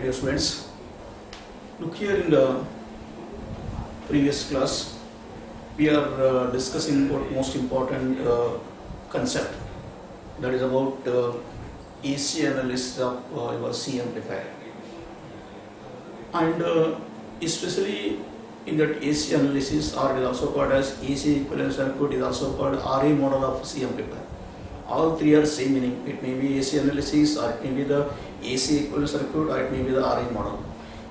dear students, look here in the previous class we are discussing what most important concept, that is about AC analysis of your C amplifier, and especially in that AC analysis, or it is also called as AC equivalent circuit, is also called RA model of C amplifier. All three are same meaning. It may be AC analysis, or it may be the AC equivalent circuit, or it may be the RA model.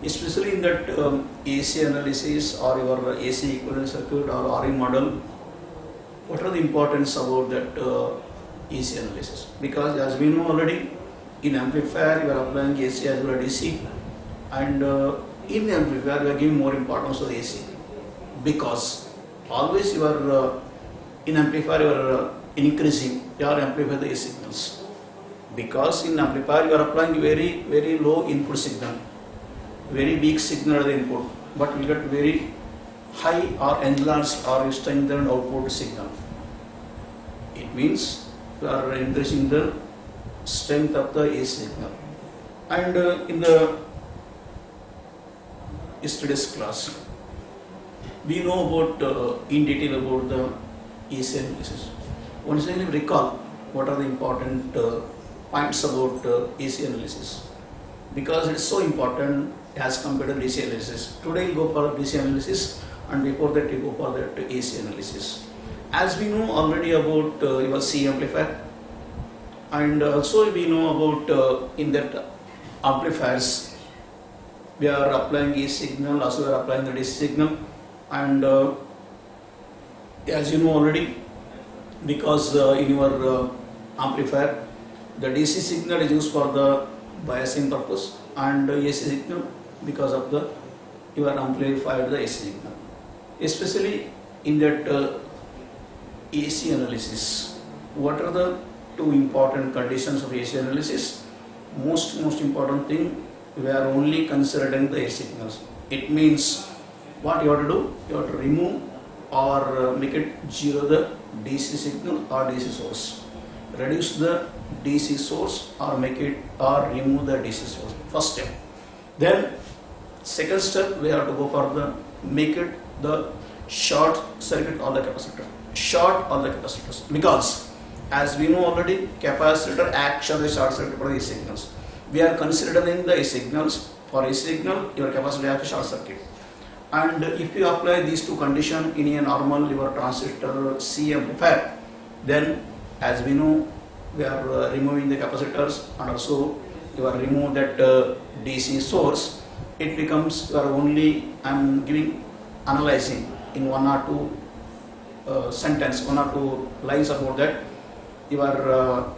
Especially in that AC analysis or your AC equivalent circuit or RA model, what are the importance about that AC analysis? Because as we know already, in amplifier you are applying AC as well as DC, and in amplifier we are giving more importance to the AC, because always you are in amplifier you are increasing your amplifier the AC signals, because in amplifier you are applying very low input signal, very weak signal at the input, but you get very high or enlarged or strengthened output signal. It means you are increasing the strength of the AC signal. And in the yesterday's class, we know about in detail about the AC analysis. Once again, recall what are the important points about AC analysis, because it is so important as compared to DC analysis. Today we go for DC analysis, and before that we go for that AC analysis. As we know already about your C amplifier, and also we know about in that amplifiers we are applying AC signal, also we are applying the DC signal, and as you know already, because in your amplifier the DC signal is used for the biasing purpose, and AC signal because of the you are amplified the AC signal. Especially in that AC analysis, what are the two important conditions of AC analysis? Most important thing, we are only considering the AC signals. It means what you have to do, you have to remove or make it zero the DC signal or DC source, reduce the DC source or make it or remove the DC source. First step. Then second step, we have to go for the make it the short circuit all the capacitor, short all the capacitors, because as we know already, capacitor acts as a short circuit for the AC signals. We are considering the AC signals. For AC signal, your capacitor acts as a short circuit. And if you apply these two conditions in a normal your transistor C amplifier, then as we know, we are removing the capacitors, and also you are remove that DC source. It becomes you are only analyzing in one or two sentence, one or two lines about that. You are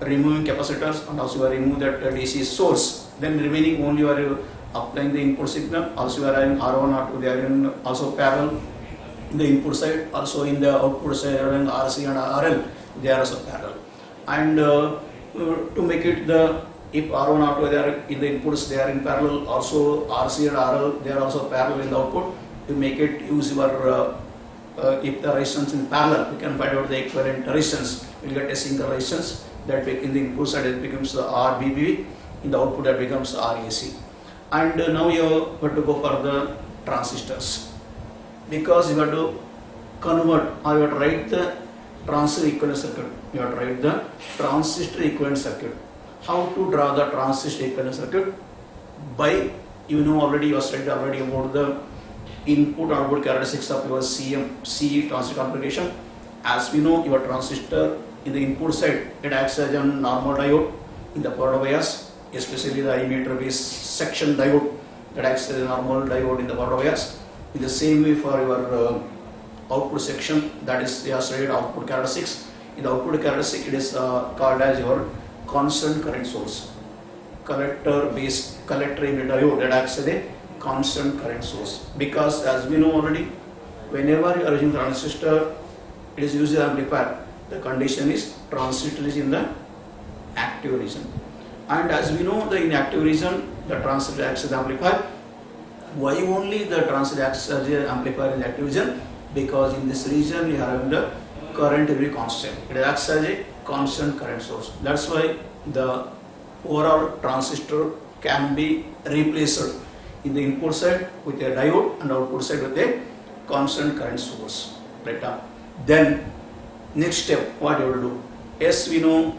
removing capacitors, and also you are remove that DC source. Then remaining only you are applying the input signal. Also you are having R1, R2, they are in also parallel in the input side. Also in the output side, you are having RC and RL, they are also parallel. And to make it the, if R1, R2 they are in the inputs, they are in parallel. Also RC and RL, they are also parallel in the output. To make it use your if the resistance in parallel, we can find out the equivalent resistance. We will get a single resistance that in the input side it becomes the RBB, in the output that becomes RAC. And now you have to go for the transistors, because you have to convert or you have to write the transistor equivalent circuit. You have to write the transistor equivalent circuit. How to draw the transistor equivalent circuit? By, you know already, you have studied already about the input output characteristics of your C transistor configuration. As we know, your transistor in the input side, it acts as a normal diode in the forward bias, especially the emitter based section diode that acts as a normal diode in the forward bias. In the same way for your output section, that is they are studied output characteristics. In the output characteristic, it is called as your constant current source, collector emitter diode that acts as a constant current source. Because as we know already, whenever you are using transistor, it is used as amplifier. The condition is transistor is in the active region, and as we know, the inactive region, the transistor acts as amplifier. Why only the transistor acts as an amplifier in the active region? Because in this region you are having the current will be constant. It acts as a constant current source. That's why the overall transistor can be replaced in the input side with a diode and output side with a constant current source. Right now, then next step, what you have to do? Yes, we know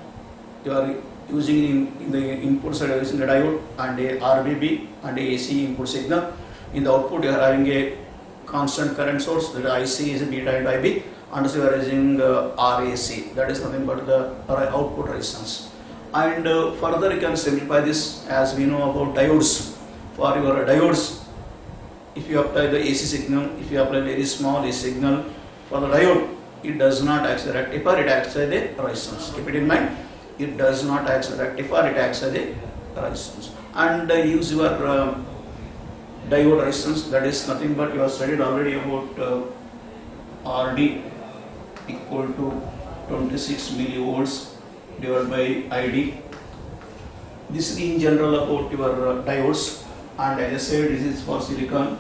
you are using in the input side using a diode and a RBB and a AC input signal. In the output, you are having a constant current source, that IC is beta and IB, and so you are using RAC, that is nothing but the output resistance. And further you can simplify this, as we know about diodes. For your diodes, if you apply the AC signal, if you apply very small AC signal for the diode, it does not act as a rectifier, it acts as a resistance. Keep it in mind, it does not act as a rectifier, it acts as a resistance. And use your diode resistance, that is nothing but you have studied already about RD equal to 26 millivolts divided by ID. This is in general about your diodes, and as I said, this is for silicon.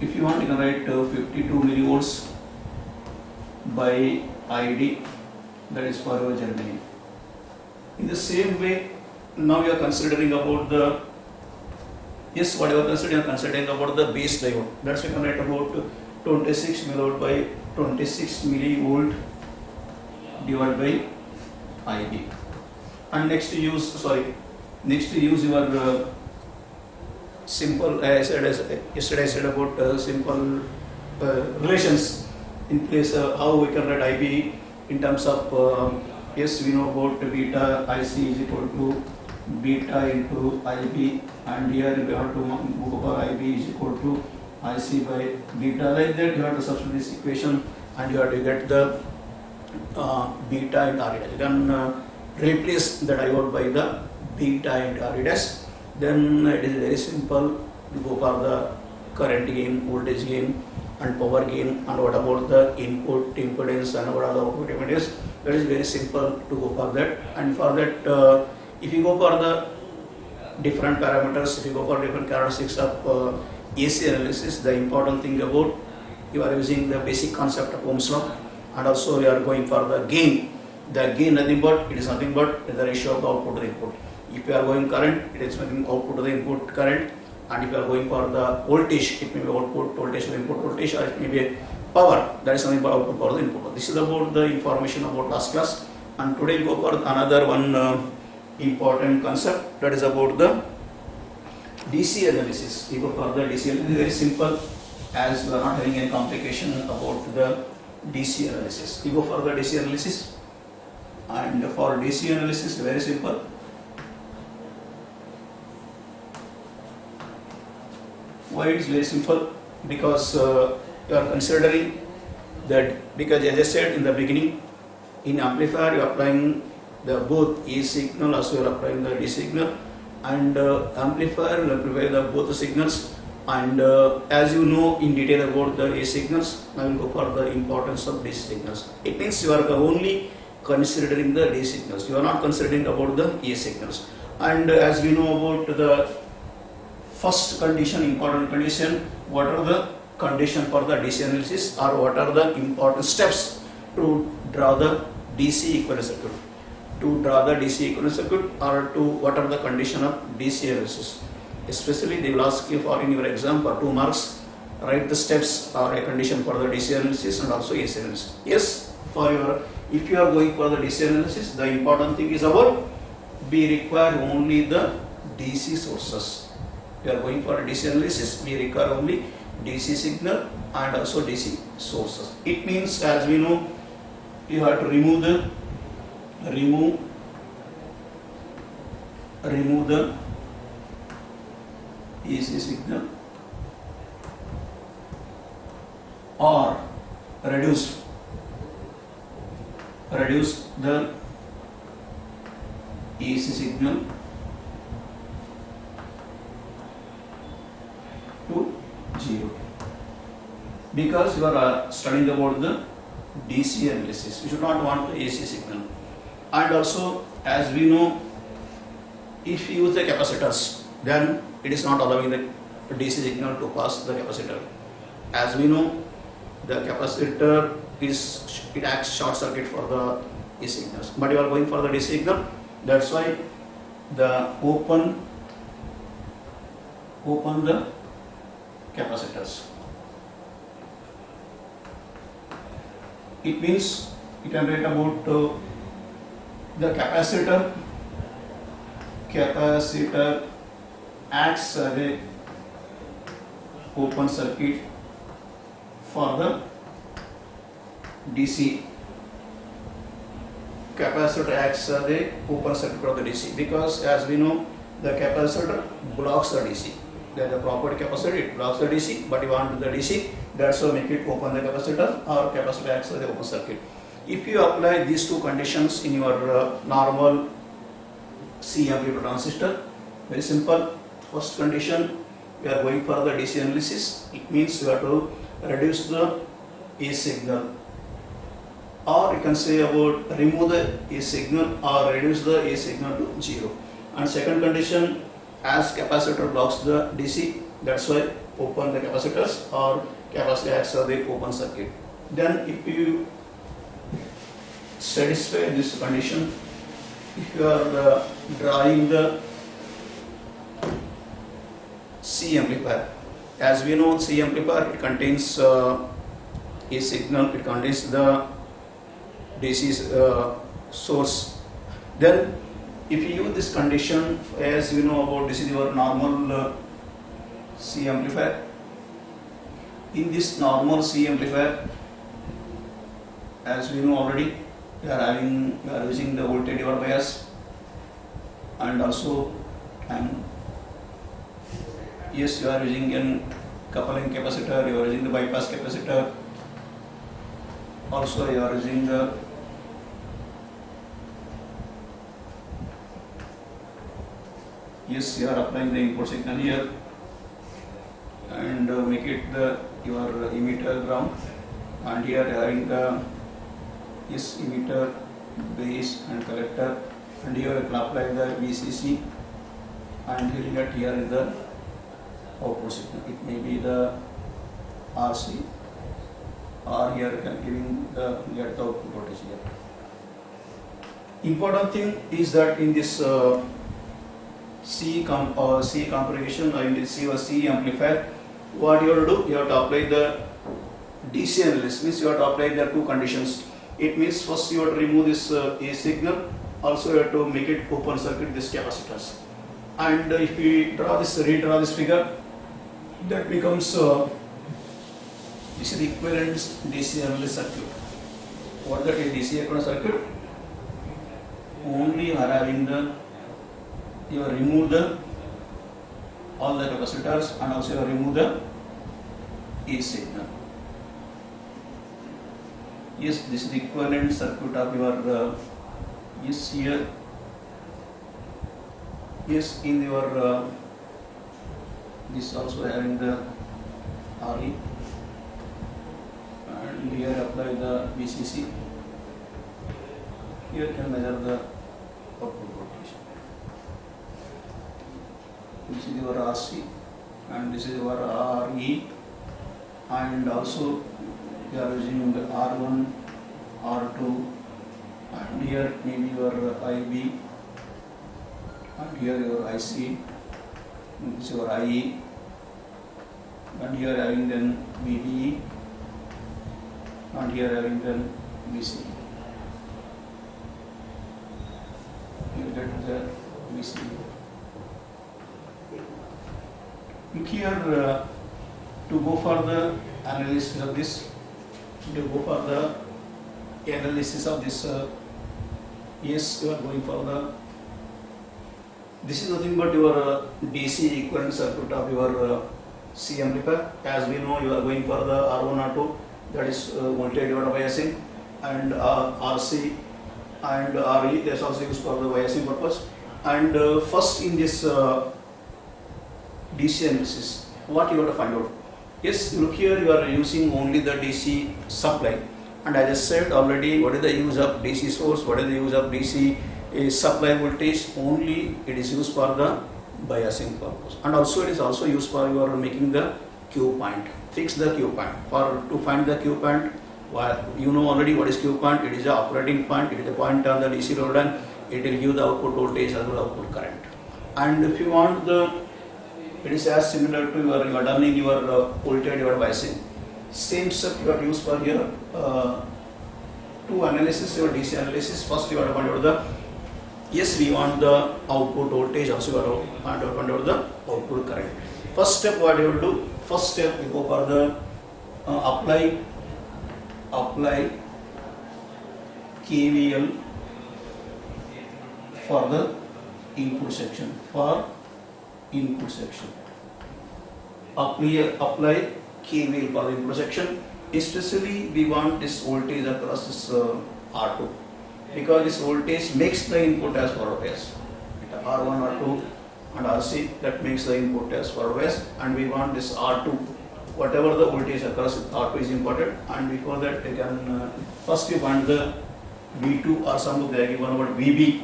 If you want, you can write 52 millivolts by ID, that is for your germanium. In the same way, now you are considering about the, yes, what you are considering about the base diode. That's why you can write about 26 millivolt by 26 millivolt divided by IB. And next to use your simple, yesterday I said about simple relations in place, how we can write IB in terms of, yes, we know about beta IC is equal to beta into IB, and here we have to move over IB is equal to IC by beta. Like that, you have to substitute this equation and you have to get the beta and RE. You can replace the diode by the beta and RE. Then it is very simple. You go for the current gain, voltage gain, and power gain, and what about the input impedance and what are the output impedance. That is very simple to go for that. And for that, if you go for the different parameters, if you go for different characteristics of AC analysis, the important thing about you are using the basic concept of Ohm's law, and also you are going for the gain. The gain nothing but it is nothing but the ratio of the output to the input. If you are going current, it is making output to the input current, and if you are going for the voltage, it may be output voltage to the input voltage, or it may be power, that is something about output power to the input. This is about the information about last class, and today we go for another one important concept, that is about the DC analysis. We go for the DC analysis, very simple, as we are not having any complication about the DC analysis. We go for the DC analysis, and for DC analysis, very simple. Why it is very simple? Because you are considering that, because as I said in the beginning, in amplifier you are applying the both A signal, also you are applying the D signal, and amplifier will amplify the both the signals. And as you know in detail about the A signals, I will go for the importance of D signals. It means you are only considering the D signals, you are not considering about the A signals. And as we know about the first condition, important condition, what are the condition for the DC analysis, or what are the important steps to draw the DC equivalent circuit, to draw the DC equivalent circuit, or to what are the condition of DC analysis. Especially they will ask you for in your exam for 2 marks, write the steps or a condition for the DC analysis and also AC analysis. Yes, for your, if you are going for the DC analysis, the important thing is about we require only the DC sources. We are going for a DC analysis, we require only DC signal and also DC sources. It means, as we know, you have to remove the AC signal or reduce the AC signal to 0, because you are studying about the DC analysis. You should not want the AC signal. And also, as we know, if you use the capacitors, then it is not allowing the DC signal to pass the capacitor. As we know, the capacitor it acts short circuit for the AC signals, but you are going for the DC signal. That's why the open open the capacitors. It means you can write about the capacitor acts as a open circuit for the DC. Capacitor acts as a open circuit for the DC because, as we know, the capacitor blocks the DC. That the property capacitor, it blocks the DC, but you want the DC, that's why make it open the capacitor, or capacitor acts as a open circuit. If you apply these two conditions in your normal C amplifier transistor, very simple. First condition, we are going for the DC analysis. It means you have to reduce the A signal, or you can say about remove the A signal or reduce the A signal to 0. And second condition, as capacitor blocks the DC, that's why open the capacitors, or capacitor acts as the open circuit. Then if you satisfy this condition, if you are drawing the C amplifier, as we know, C amplifier, it contains a signal, it contains the DC source. Then if you use this condition, as you know about, this is your normal C amplifier. In this normal C amplifier, as we know already, you are using the voltage divider bias, and also yes, you are using a coupling capacitor, you are using the bypass capacitor, also you are using the you are applying the input signal here, and make it your emitter ground, and here having the emitter, base and collector, and here you can apply the VCC, and here is the output signal. It may be the RC, or here you can giving the output voltage here. Important thing is that in this C configuration, or in this C amplifier, what you have to do, you have to apply the DC analysis, means you have to apply the two conditions. It means first you have to remove this A signal, also you have to make it open circuit this capacitors. And if we redraw this figure, that becomes this is the equivalent DC analysis circuit. What that is DC equivalent circuit? Only you are having you remove all the capacitors, and also you remove the A signal. Yes, this is the equivalent circuit of your yes here. Yes, in your this also having the RE, and here apply the VCC. Here can measure the output voltage. This is your RC, and this is your RE, and also you are using the R1, R2, and here maybe your IB, and here your IC, and this is your IE, and here having then VBE, and here having then VC. Here that is the VC. Look here, to go for the analysis of this, yes, you are going for this is nothing but your DC equivalent circuit of your C amplifier. As we know, you are going for the R1, R2, that is voltage divider biasing, and RC and RE, that's also used for the biasing purpose. And first in this DC analysis, what you have to find out? Yes, look here, you are using only the DC supply, and as I said already, what is the use of DC source, what is the use of DC supply voltage? Only it is used for the biasing purpose, and also it is also used for your making the Q point, fix the Q point. To find the Q point, you know already what is Q point. It is the operating point, it is the point on the DC load, and it will give the output voltage as well as output current. And if you want the It is as similar to you are done in your voltage divided biasing. Same step you are used for here. To analysis your DC analysis, first you are to find out the, yes, we want the output voltage, also you are to find out the output current. First step what you will do, first step we go for the apply KVL for the input section, apply KVL for the input section. Especially we want this voltage across this R2, because this voltage makes the input as forward bias. R1, R2 and RC, that makes the input as forward bias, and we want this R2, whatever the voltage across R2 is important. And before that we can first we find the V2, or some they are given about VB,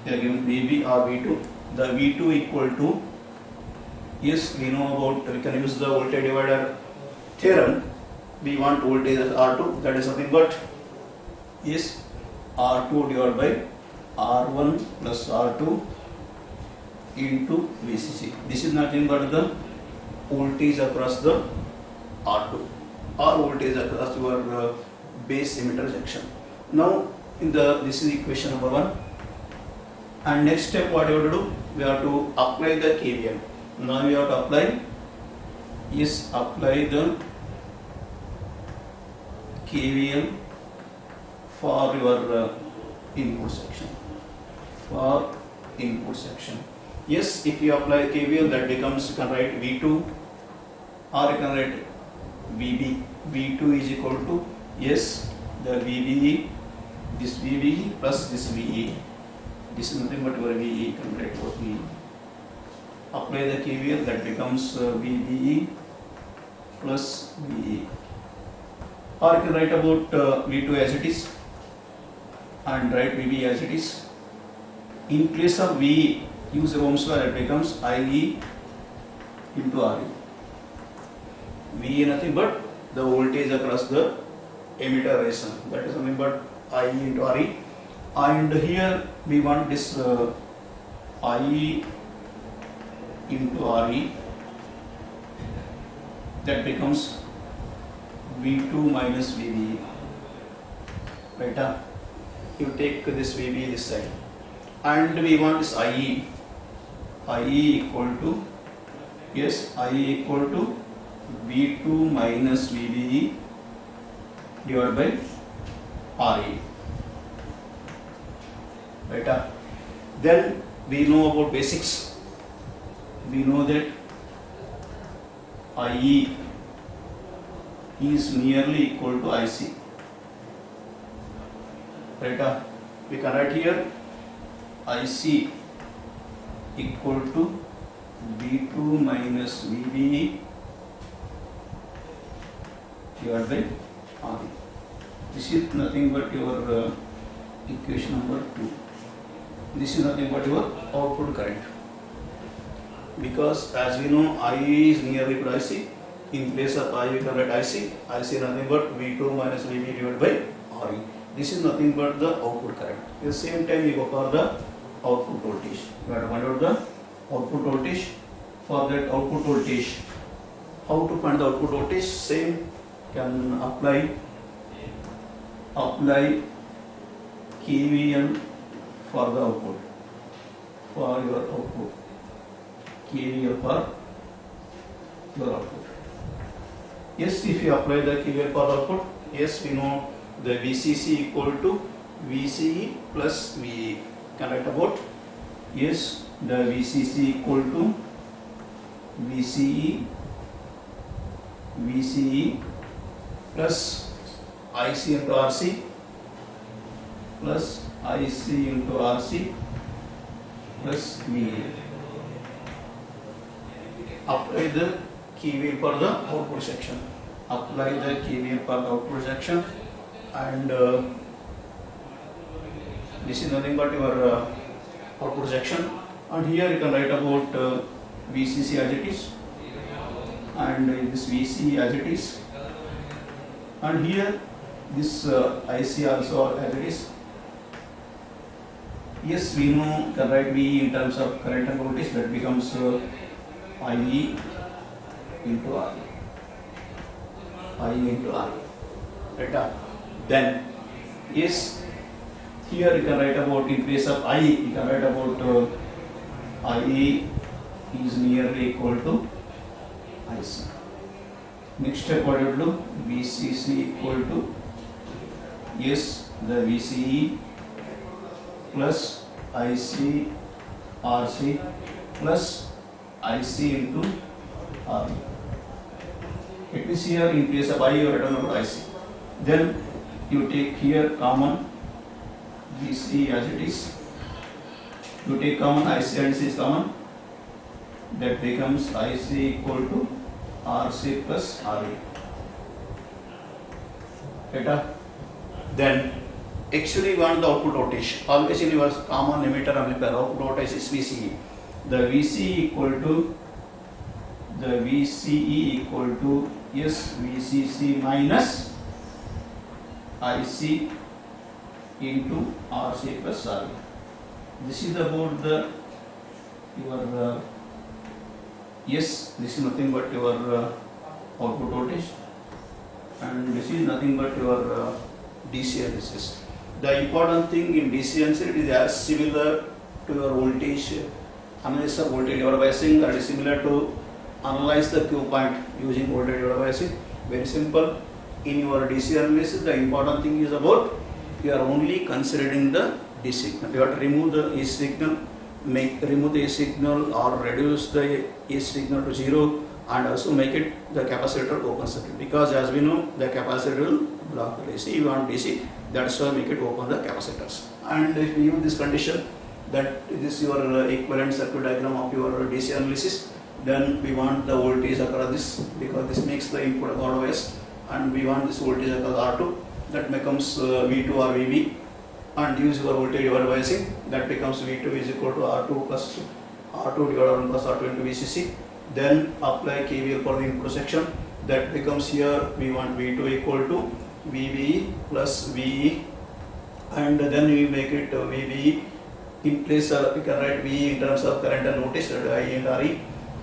they are given VB or V2. The V2 equal to, yes, we know about, we can use the voltage divider theorem. We want voltage as R2, that is nothing but, yes, R2 divided by R1 plus R2 into VCC. This is nothing but the voltage across the R2 or voltage across your base emitter section. Now this is equation number 1. And next step what you have to do, we have to apply the KVL. Now you have to apply the KVL for your input section. Yes, if you apply KVL, that becomes, you can write V2 or you can write VB. V2 is equal to, yes, the VBE, this VBE plus this VE. This is nothing but your VE, you can write both VE. Apply the KVL, that becomes VBE plus VE. Or you can write about V2 as it is and write VB as it is. In place of VE, use the Ohm's law, it becomes IE into RE. VE nothing but the voltage across the emitter resistor, that is nothing but IE into RE. And here we want this IE into RE, that becomes V2 minus VBE. Right? You take this VBE this side, and we want this IE equal to, yes, IE equal to V2 minus VBE divided by RE. Right? Then we know about basics. We know that IE is nearly equal to IC. Right? We can write here IC equal to V2 minus VBE divided by RE. This is nothing but your equation number 2. This is nothing but your output current. Because as we know, IE is nearly equal to IC. In place of I, we can write IC. IC nothing but V2 minus VB divided by RE. This is nothing but the output current. At the same time, we go for the output voltage. We have to find out the output voltage. For that output voltage, how to find the output voltage? Same, can apply KVL for the output. For your output, KVL for your output. Yes, if you apply the KVL for output, yes, we know the VCC equal to VCE plus VE. Can write about, yes, the VCC equal to VCE plus IC into RC plus IC into RC plus VE. Apply the KVL for the output section. Apply the KVL for the output section, and this is nothing but your output section. And here you can write about VCC as it is, and this VC as it is, and here this IC also as it is. Yes, we know, can write V in terms of current and voltage, that becomes IE into RE. IE into RE. Right? Then is here you can write about, in place of IE, you can write about IE is nearly equal to IC. Next step, what you do? VCC equal to yes, the VCE plus IC RC plus IC into RE. It means here in place of I you write about IC. Then you take here common VC as it is. You take common IC and C is common. That becomes IC equal to RC plus RE. Right? Then actually we want the output voltage. Always in your common emitter amplifier output voltage is VCE. The VCE equal to yes VCC minus IC into RC plus RE. This is about the your yes, this is nothing but your output voltage, and this is nothing but your DC analysis. The important thing in DC analysis, it is as similar to your voltage analysis of voltage biasing, or it is similar to analyze the Q point using voltage biasing. Very simple. In your DC analysis, the important thing is about you are only considering the D signal. You have to remove the E signal, remove the E signal or reduce the E signal to 0, and also make it the capacitor open circuit, because as we know the capacitor will block the AC. You want DC, that's why make it open the capacitors. And if we use this condition that this is your equivalent circuit diagram of your DC analysis, then we want the voltage across this, because this makes the input otherwise, and we want this voltage across R2, that becomes V2 or VB, and use your voltage biasing, that becomes V2 is equal to R2 plus R2 divided 1 plus R2 into VCC. Then apply KVL for the input section, that becomes here we want V2 equal to VBE plus VE, and then we make it VBE. In place we can write VE in terms of current and voltage, that I into RE,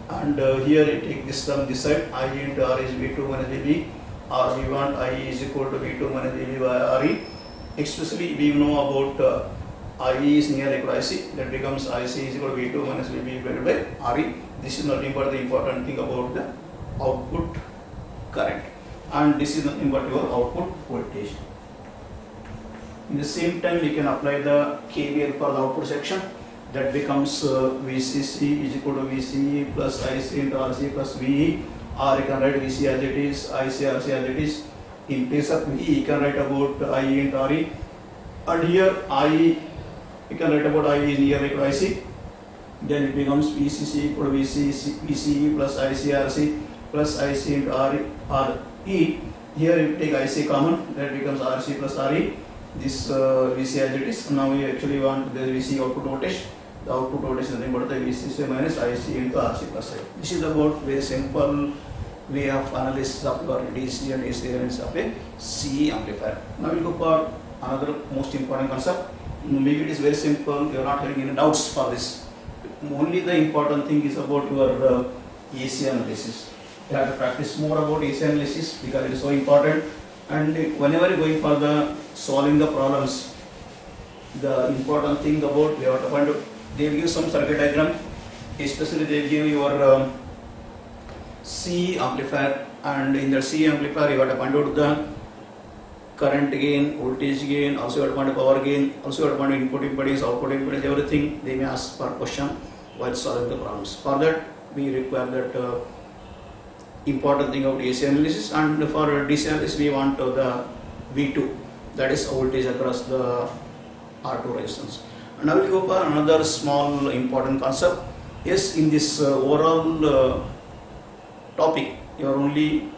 and here you take this term this side, I into R is V2 minus VB, or we want I is equal to V2 minus VB by RE. Especially we know about IE is near equal to IC, that becomes IC is equal to V2 minus VB divided by RE. This is nothing but the important thing about the output current, and this is nothing but your output voltage. In the same time we can apply the KVL for the output section, that becomes VCC is equal to VCE plus IC into RC plus VE, or you can write VC as it is, IC RC as it is. In place of VE you can write about IE into RE, and here IE you can write about IE is near equal to IC. Then it becomes VCC equal to VCE plus IC RC plus IC into RE. Here you take IC common, that becomes RC plus RE. This VC as it is. Now we actually want the VC output voltage. The output voltage is nothing but the VCC minus IC into RC plus I. This is about very simple way of analysis of your DC and AC elements of a CE amplifier. Now we go for another most important concept. Maybe it is very simple, you are not having any doubts for this. Only the important thing is about your AC analysis. You have to practice more about AC analysis, because it is so important. And whenever you are going for the solving the problems, the important thing about you have to find out, they will give some circuit diagram, especially they will give your C amplifier, and in the C amplifier you have to find out the current gain, voltage gain, also you have to find out power gain, also you have to find out input impedance, output impedance, everything they may ask for question while solving the problems. For that we require that important thing of AC analysis, and for DC analysis we want the V2, that is voltage across the R2 resistance. And now we go for another small important concept. Yes, in this overall topic you are only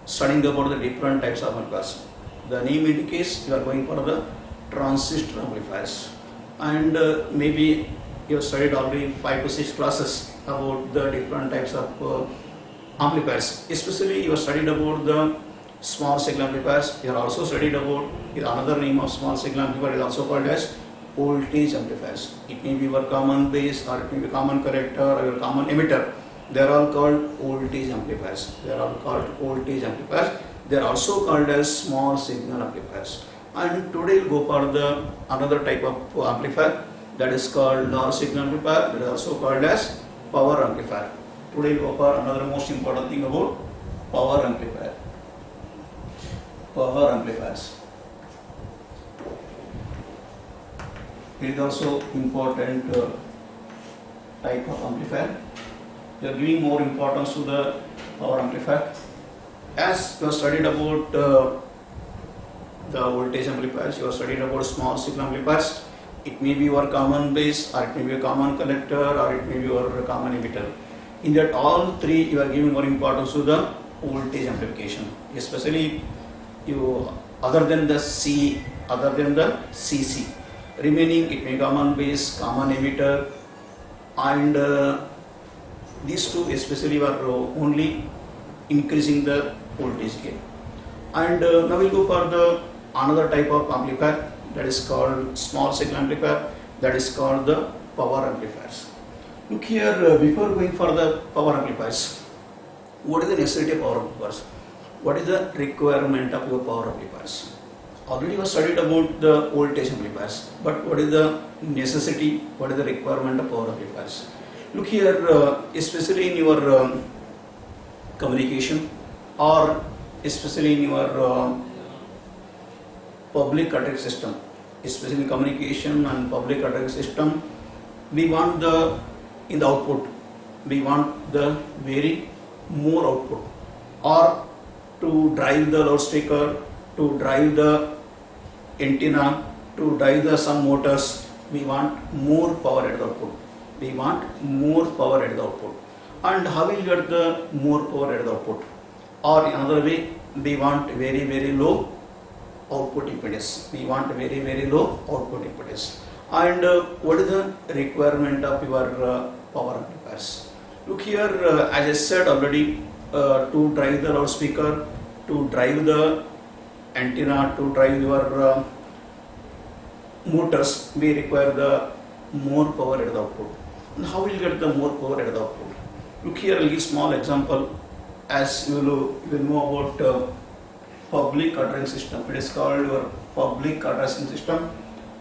studying about the different types of amplifiers. The name indicates you are going for the transistor amplifiers, and maybe you have studied already 5 to 6 classes about the different types of amplifiers. Especially you have studied about the small signal amplifiers. You have also studied about another name of small signal amplifier is also called as voltage amplifiers. It may be your common base, or it may be common collector, or your common emitter. They are all called voltage amplifiers. They are all called voltage amplifiers. They are also called as small signal amplifiers. And today we'll go for the another type of amplifier, that is called large signal amplifier. That is also called as power amplifier. Today we'll go for another most important thing about power amplifier. Power amplifiers. It is also important type of amplifier. We are giving more importance to the power amplifier. As you have studied about the voltage amplifiers, you have studied about small signal amplifiers. It may be your common base, or it may be a common collector, or it may be your common emitter. In that all three, you are giving more importance to the voltage amplification, especially you other than the C, other than the CC. Remaining, it may be common base, common emitter, and these two especially are only increasing the voltage gain. And now we'll go for the another type of amplifier, that is called small signal amplifier, that is called the power amplifiers. Look here, before going for the power amplifiers, what is the necessity of power amplifiers? What is the requirement of your power amplifiers? Already you have studied about the voltage amplifiers, but what is the necessity, what is the requirement of power amplifiers? Look here, especially in your communication, or especially in your public address system, especially in communication and public address system, we want in the output, we want the very more output, or to drive the loudspeaker, to drive the antenna, to drive the some motors, we want more power at the output. We want more power at the output. And how will you get the more power at the output? Or in another way, we want very, very low output impedance. We want very, very low output impedance. And what is the requirement of your power amplifiers? Look here, as I said already, to drive the loudspeaker, to drive the antenna, to drive your motors, we require the more power at the output. And how will you get the more power at the output? Look here, I'll give small example. As you will know about public addressing system, it is called your public addressing system.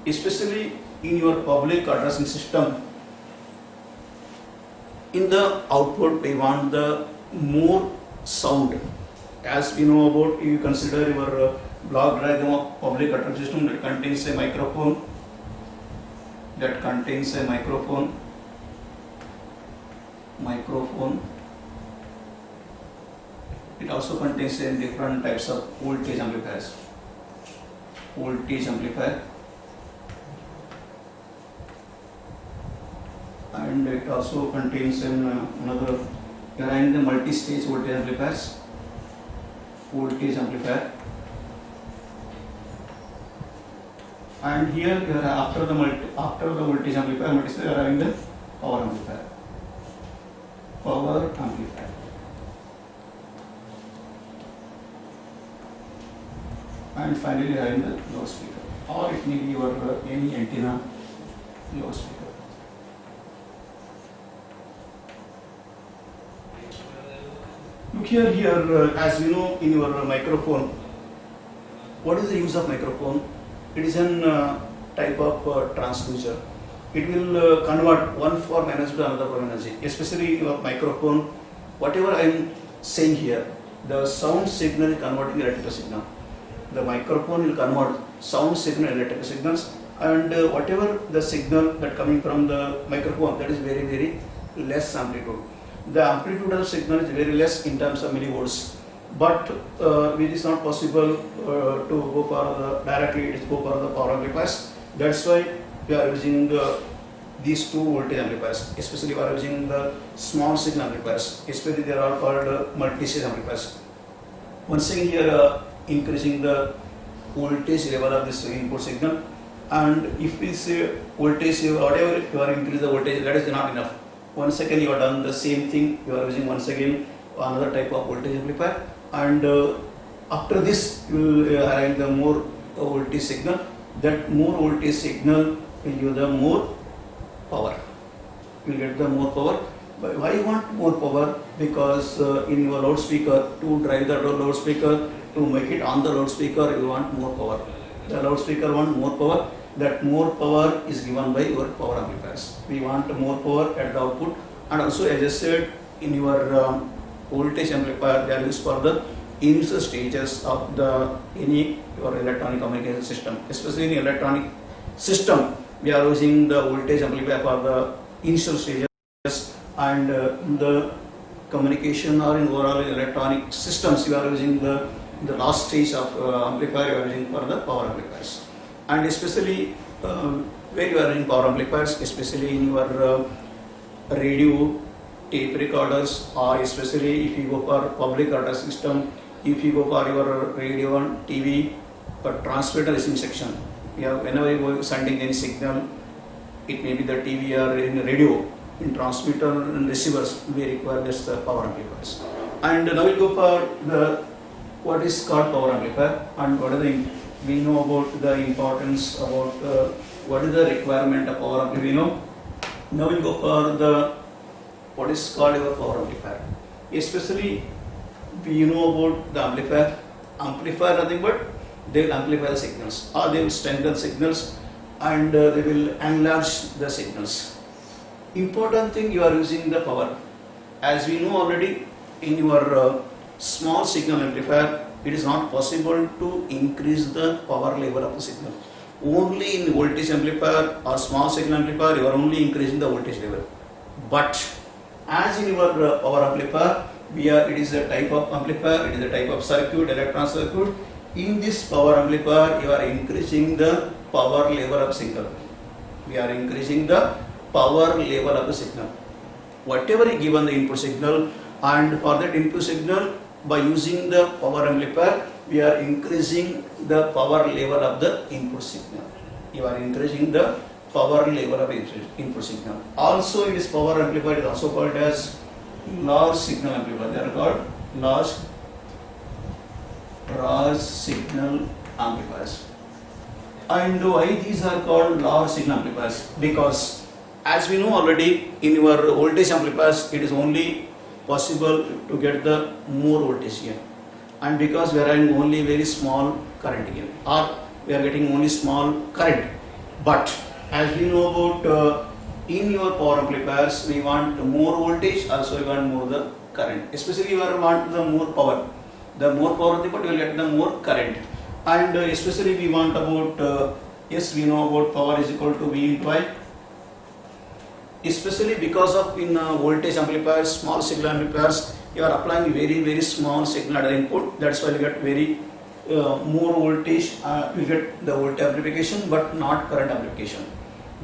Especially in your public addressing system, in the output we want the more sound. As we know about, you consider your block diagram of public addressing system that contains a microphone, It also contains different types of voltage amplifiers. And it also contains another, behind the multi-stage voltage amplifier. And here after the voltage amplifier, we are having the power amplifier. And finally having the loudspeaker, or it may be your any antenna loudspeaker. Look here, as we know in your microphone, what is the use of microphone? It is an type of transducer. It will convert one form energy to another form energy. Especially in your microphone, whatever I am saying here, the sound signal is converting electrical signal. The microphone will convert sound signal electrical signals, and whatever the signal that coming from the microphone, that is very, very less amplitude. The amplitude of the signal is very less in terms of millivolts, but it is not possible to go for directly, it is go for the power amplifiers. That's why we are using these two voltage amplifiers, especially we are using the small signal amplifiers, especially they are called multi-stage amplifiers. Once again here, increasing the voltage level of this input signal, and if we say voltage, whatever you are increase the voltage, that is not enough. Once again you are done the same thing, you are using once again another type of voltage amplifier, and after this you will have the more voltage signal. That more voltage signal will give the more power. You will get the more power, Why you want more power? Because in your loudspeaker, to drive the loudspeaker, to make it on the loudspeaker, you want more power. The loudspeaker want more power. That more power is given by your power amplifiers. We want more power at the output, and also as I said, in your voltage amplifier, they are used for the initial stages of the any your electronic communication system. Especially in electronic system, we are using the voltage amplifier for the initial stages, and the communication or in overall electronic systems, you are using the last stage of amplifier, you are using for the power amplifiers. And especially where you are in power amplifiers, especially in your radio, tape recorders, or especially if you go for public order system, if you go for your radio and TV or transmitter receiving section, whenever you are sending any signal, it may be the TV or in radio, in transmitter and receivers, we require this power amplifiers. And now we go for the what is called power amplifier, and what are the we know about the importance about what is the requirement of power amplifier. We know. Now we go for the what is called your power amplifier. Especially we know about the amplifier. Amplifier nothing but they will amplify the signals, or they will strengthen signals, and they will enlarge the signals. Important thing, you are using the power. As we know already, in your small signal amplifier, it is not possible to increase the power level of the signal. Only in voltage amplifier or small signal amplifier, you are only increasing the voltage level. But as in your power amplifier, it is a type of amplifier, it is a type of circuit, electron circuit. In this power amplifier, you are increasing the power level of signal. We are increasing the power level of the signal. Whatever is given the input signal, and for that input signal, by using the power amplifier, we are increasing the power level of the input signal. You are increasing the power level of input signal. Also, in this power amplifier, it is also called as large signal amplifier. They are called large signal amplifiers. And why these are called large signal amplifiers? Because as we know already, in your voltage amplifiers, it is only possible to get the more voltage here, and because we are having only very small current here, or we are getting only small current. But as we know about in your power amplifiers, we want more voltage, also we want more the current. Especially you want the more power. The more power you will get the more current. And especially we want about yes, we know about power is equal to V into I. Especially because of in voltage amplifiers, small signal amplifiers, you are applying very small signal at the input. That's why you get very more voltage. You get the voltage amplification, but not current amplification.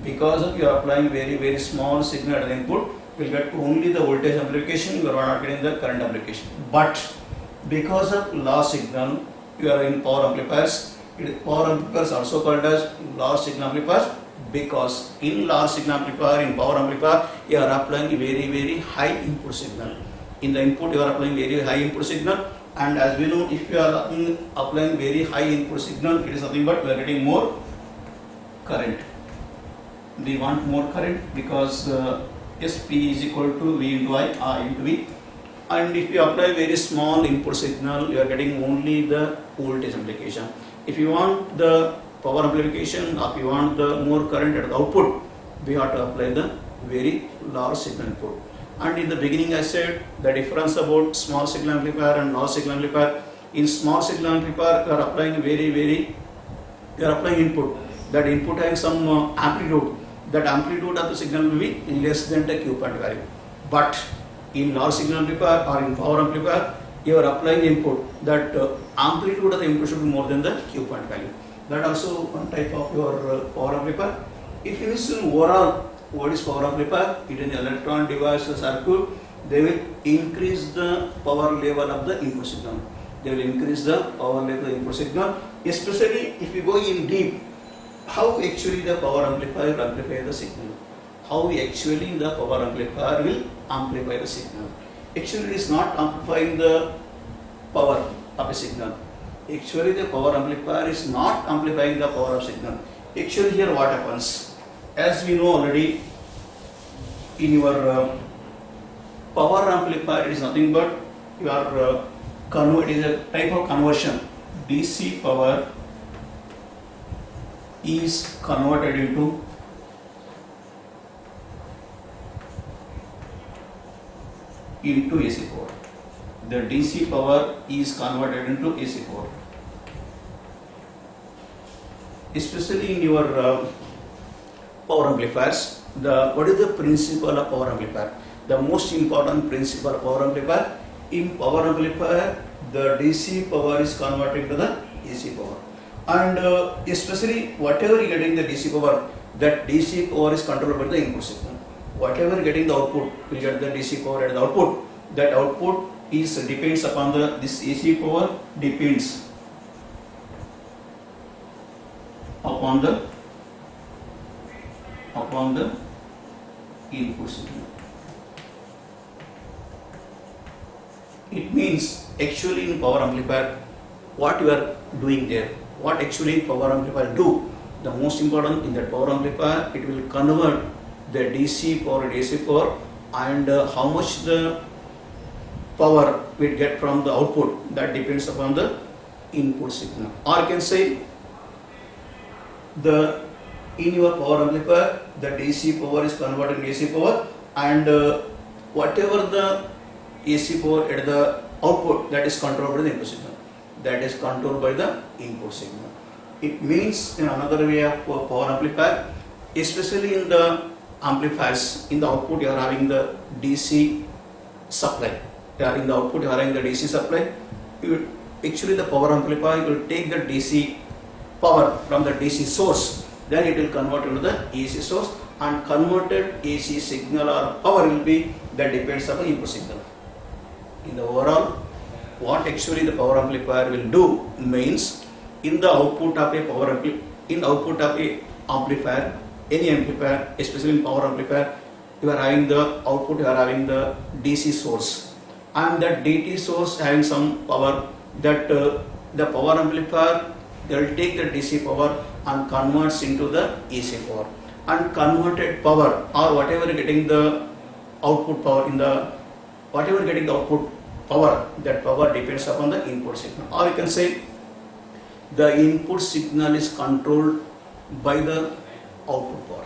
Because of you are applying very small signal at the input, you will get only the voltage amplification. You are not getting the current amplification. But because of large signal, you are in power amplifiers. Power amplifiers also called as large signal amplifiers, because in large signal amplifier, in power amplifier, you are applying very high input signal. In the input, you are applying very high input signal, and as we know, if you are applying very high input signal, it is nothing but we are getting more current. We want more current because S P is equal to V into I into V. And if you apply very small input signal, you are getting only the voltage amplification. If you want the power amplification, or if you want the more current at the output, we have to apply the very large signal input. And in the beginning I said the difference about small signal amplifier and large signal amplifier. In small signal amplifier, you are applying you are applying input. That input having some amplitude. That amplitude of the signal will be less than the Q point value. But in large signal amplifier or in power amplifier, you are applying input. That amplitude of the input should be more than the Q point value. That also one type of your power amplifier. If you listen overall, what is power amplifier? It is an electron device circuit. They will increase the power level of the input signal. They will increase the power level of the input signal. Especially if you go in deep, how actually the power amplifier will amplify the signal. How actually the power amplifier will amplify the signal. Actually it is not amplifying the power of a signal. Actually the power amplifier is not amplifying the power of signal. Actually here what happens? As we know already, in your power amplifier is nothing but you are it is a type of conversion. DC power is converted into AC power. The DC power is converted into AC power. Especially in your power amplifiers, what is the principle of power amplifier? The most important principle of power amplifier. In power amplifier, the DC power is converted to the AC power, and especially whatever you getting the DC power, that DC power is controlled by the input signal. Whatever getting the output, will get the DC power at the output. That output is depends upon this AC power depends upon the input signal. It means actually in power amplifier, what you are doing there, what actually power amplifier do, the most important in that power amplifier, it will convert the DC power to AC power, and how much the power we get from the output, that depends upon the input signal. Or you can say in your power amplifier, the DC power is converted to AC power, and whatever the AC power at the output, that is controlled by the input signal. That is controlled by the input signal. It means in another way of power amplifier, especially in the amplifiers, in the output you are having the DC supply. In the output you are having the DC supply. Actually the power amplifier will take the DC power from the DC source, then it will convert into the AC source, and converted AC signal or power will be that depends upon input signal. In the overall, what actually the power amplifier will do means in the output of a amplifier, any amplifier, especially in power amplifier, you are having the output, you are having the DC source, and that DC source having some power, that the power amplifier, they will take the DC power and converts into the AC power, and converted power or whatever getting the output power in the whatever getting the output power, that power depends upon the input signal. Or you can say the input signal is controlled by the output power.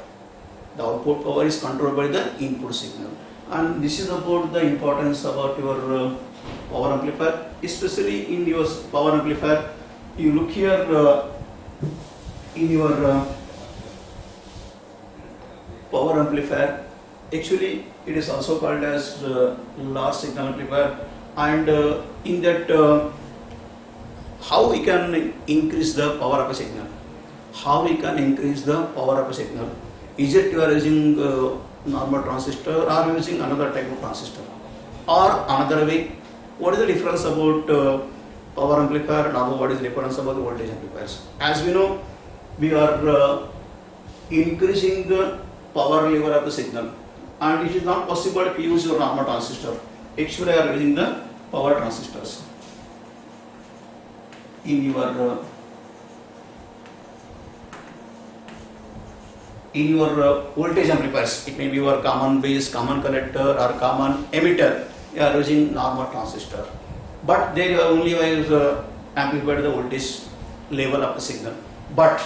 The output power is controlled by the input signal, and this is about the importance about your power amplifier. Especially in your power amplifier, you look here in your power amplifier, actually it is also called as large signal amplifier, and in that how we can increase the power of a signal, how we can increase the power of a signal. Is it you are using normal transistor, or using another type of transistor, or another way? What is the difference about power amplifier, and what is the difference about the voltage amplifiers? As we know, we are increasing the power level of the signal, and it is not possible if you use your normal transistor. Actually, you are using the power transistors in your voltage amplifiers. It may be your common base, common collector, or common emitter. You are using normal transistor, but there you are only amplified the voltage level of the signal. But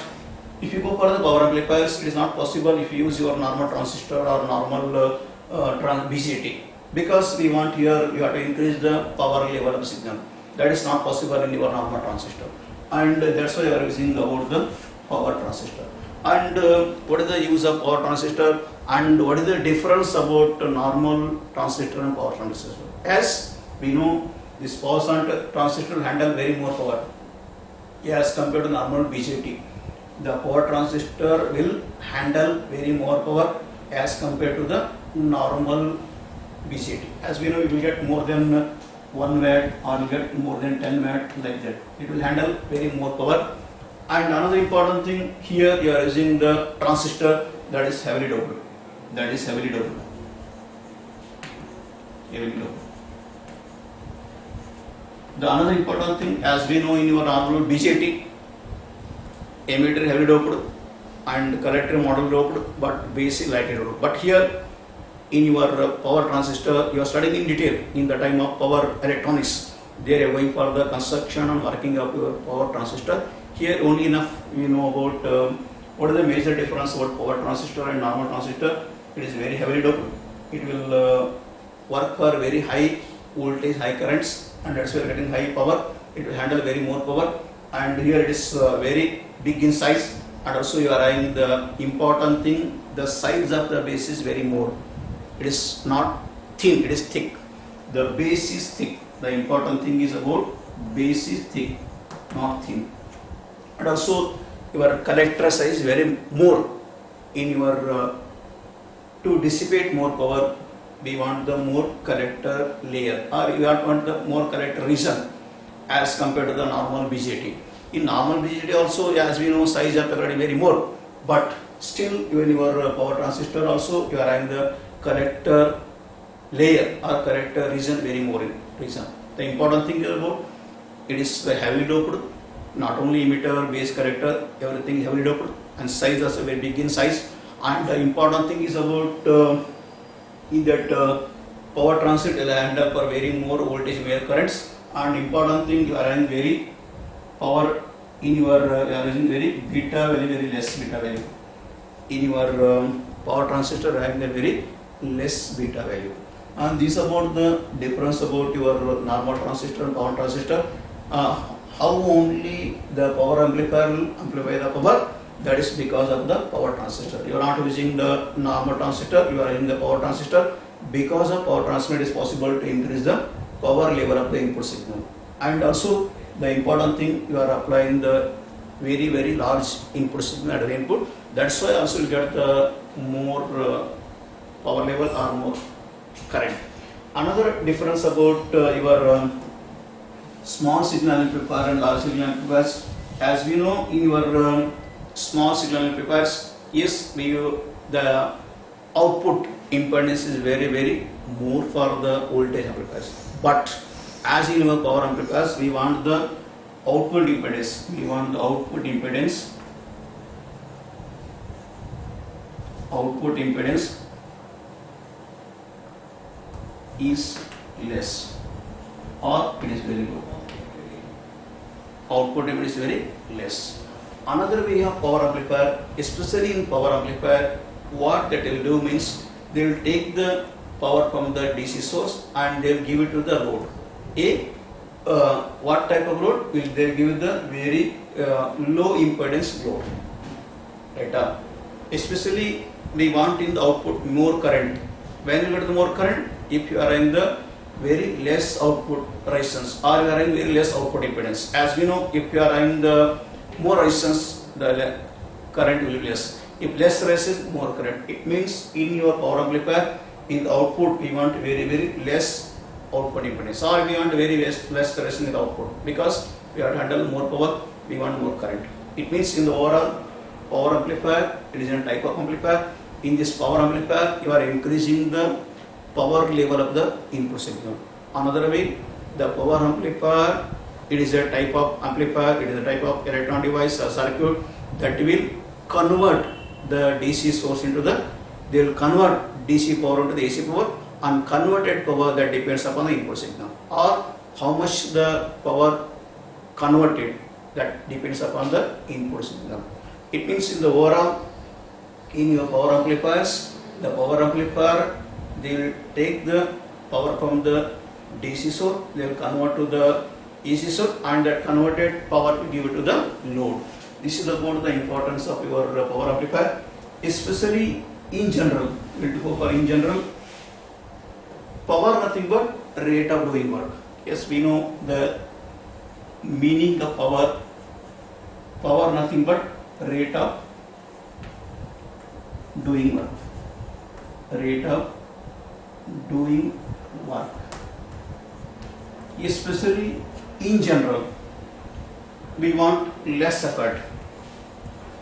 if you go for the power amplifiers, it is not possible if you use your normal transistor or normal BJT, because we want here you have to increase the power level of the signal. That is not possible in your normal transistor, and that's why you are using about the power transistor. And what is the use of power transistor, and what is the difference about normal transistor and power transistor? As we know, this power transistor will handle very more power as compared to normal BJT. The power transistor will handle very more power as compared to the normal BJT. As we know, you will get more than 1 watt, or you get more than 10 watt, like that. It will handle very more power. And another important thing, here you are using the transistor that is heavily doped. That is heavily doped. Heavily doped. The another important thing, as we know in your normal BJT, emitter heavily doped and collector model doped, but base is lightly doped. But here in your power transistor, you are studying in detail in the time of power electronics. There you are going for the construction and working of your power transistor. Here only enough we know about what is the major difference about power transistor and normal transistor. It is very heavily doped. It will work for very high voltage, high currents, and that's why you are getting high power. It will handle very more power, and here it is very big in size, and also you are having the important thing, the size of the base is very more. It is not thin, it is thick. The base is thick. The important thing is about base is thick, not thin. And also your collector size very more in your to dissipate more power. We want the more collector layer, or you want the more collector region as compared to the normal BJT. In normal BJT also, as we know, size of the very more, but still even your power transistor also you are having the collector layer or collector region very more in region. The important thing is about it is heavily doped, not only emitter, base, collector, everything heavily doped, and size also very big in size. And the important thing is about in that power transit will handle for very more voltage, mere currents, and important thing you are having very power in your using very beta value, very less beta value. In your power transistor having a very less beta value. And this about the difference about your normal transistor and power transistor. How only the power amplifier will amplify the power, that is because of the power transistor. You are not using the normal transistor, you are using the power transistor. Because of power transmitter, it is possible to increase the power level of the input signal. And also the important thing, you are applying the very large input signal at the input. That's why also you get the more power level or more current. Another difference about your small signal amplifier and large signal amplifiers, as we know in your small signal amplifiers, yes, the output impedance is very more for the voltage amplifiers, but as in our power amplifiers, we want the output impedance. We want the output impedance. Output impedance is less or it is very low. Output impedance is very less. Another way of power amplifier, especially in power amplifier, what that will do means they will take the power from the DC source and they will give it to the load. What type of load? Will they give the very low impedance load. Right? Especially we want in the output more current. When you get the more current, if you are in the very less output resistance or you are in very less output impedance. As we know, if you are in the more resistance, the current will be less. If less resistance, more current. It means in your power amplifier, in the output we want very less output impedance, or we want very less resistance in the output, because we have to handle more power, we want more current. It means in the overall power amplifier, it is a type of amplifier. In this power amplifier, you are increasing the power level of the input signal. Another way, the power amplifier, it is a type of amplifier, it is a type of electron device or circuit that will convert the DC source into they will convert DC power into the AC power, and converted power that depends upon the input signal, or how much the power converted that depends upon the input signal. It means in the overall, in your power amplifiers, the power amplifier, they will take the power from the DC source, they will convert to the AC source, and that converted power will give it to the load. This is about the importance of your power amplifier, especially in general. We will go for in general. Power nothing but rate of doing work. Yes, we know the meaning of power. Power nothing but rate of doing work. Rate of doing work. Especially in general, we want less effort.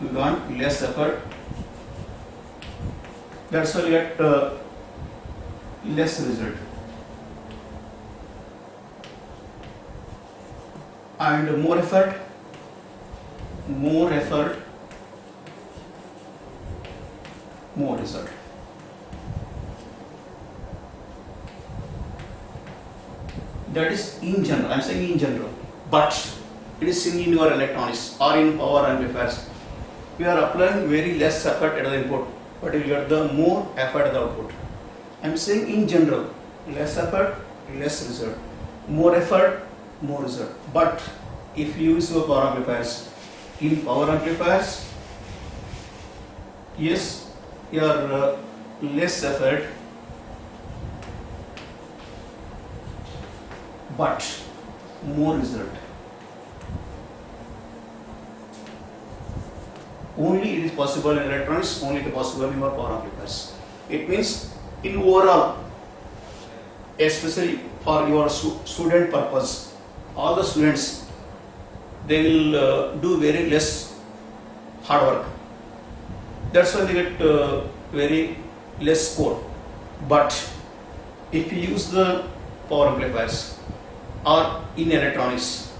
We want less effort. That's why we get less result. And more effort, more result. That is in general. I am saying in general, but it is seen in your electronics or in power amplifiers. We are applying very less effort at the input, but you get the more effort at the output. I am saying in general, less effort, less result, more effort, more result. But if you use your power amplifiers, in power amplifiers, yes, your less effort, but more result. Only it is possible in electronics, only it is possible in your power amplifiers. It means in overall, especially for your student purpose, all the students, they will do very less hard work. That's why they get very less score. But if you use the power amplifiers or in electronics,